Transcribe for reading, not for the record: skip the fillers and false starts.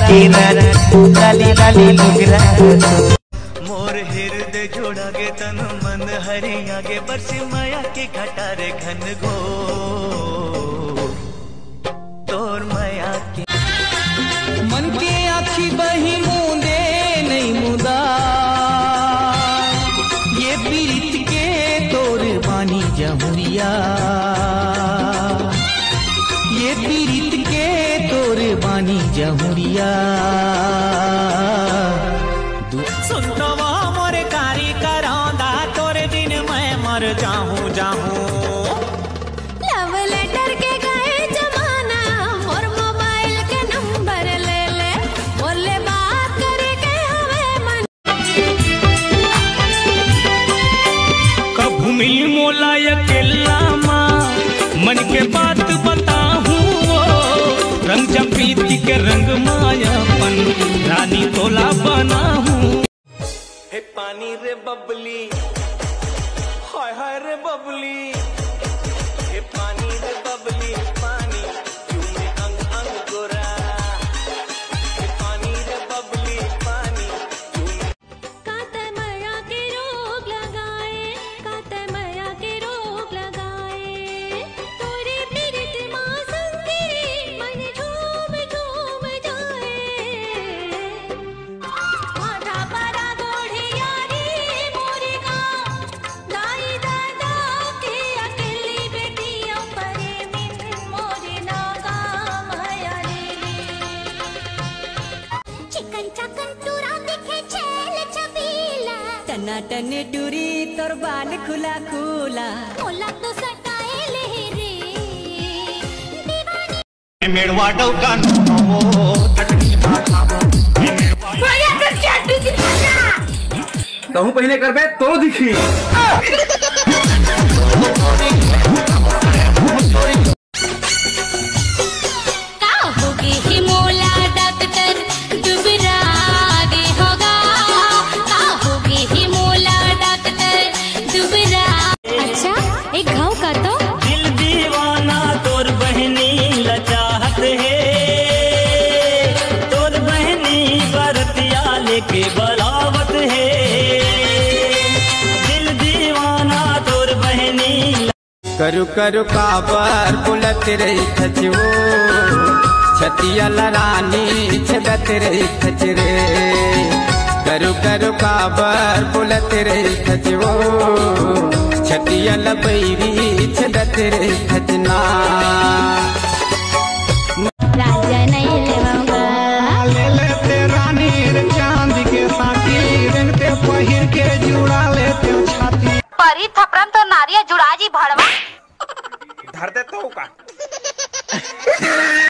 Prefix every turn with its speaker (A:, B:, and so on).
A: के रानी लाली लाली लुगरा
B: मोर हृदय जोड़ा गे तन मन हरे आगे बरस माया के घटारे घन घो तोर माया के
C: मन के आखी बही मुंदे नहीं मुदा ये पीरित के तोर बानी जमुरिया ये पीरित के तोर बानी जमुरिया सुनवा मोरे कारी करांदा तोरे दिन मैं मर जाऊं जाऊं
D: लव लेटर के गए जमाना और मोबाइल के नंबर ले ले बोले बात करे के हमें मन
C: कभू मिल मोला अकेला माँ मन के बात बताऊं रंग जपीती के रंग मायापन रानी तोला बना हूँ हे पानी रे बबली हाय हाय रे बबली हे पानी रे बबली पानी क्यों में अंग अंग गोरा हे पानी रे बबली पानी
D: काते माया के रोग लगाए काते माया के रोग लगाए तोरे पीरित माँ संगिरी मन झूम झूम जाए माथा परा गोढ़ी यारी मोरी गाँव दाई दादा की अकेली बेटियों परे मिन मोरी नागा माया चिकन चकन टूरा दिखे छेल छबीला
E: टना टने टूरी तोर बाल खुला खुला
D: मोला तो सटाए ले रे दीवानी
B: मेड़वा डौका नो
D: भैया कर क्या दिखा
A: कहूँ पहले कर बे तो दिखी
D: का होगी ही मोला डॉक्टर दुबरा आगे होगा का होगी ही मोला डॉक्टर दुबरा अच्छा एक घाव का तो
C: दिल दीवाना तोर बहनी लचाहत है तोर बहनी बरतिया लेके बलावत है दिल दीवाना तोर बहनी
F: करु करु काबर बुलत रही खचो छतिया लरानी छदत रही खचरे करु करु काबर बुलत रही खचो छतिया लबैरी छदत रही खचना
D: राजा नहीं लेवाऊंगा
F: ले लेते रानी चांद के साथी रंगते पहिर के जुड़ा लेते छाती
D: परी थपरम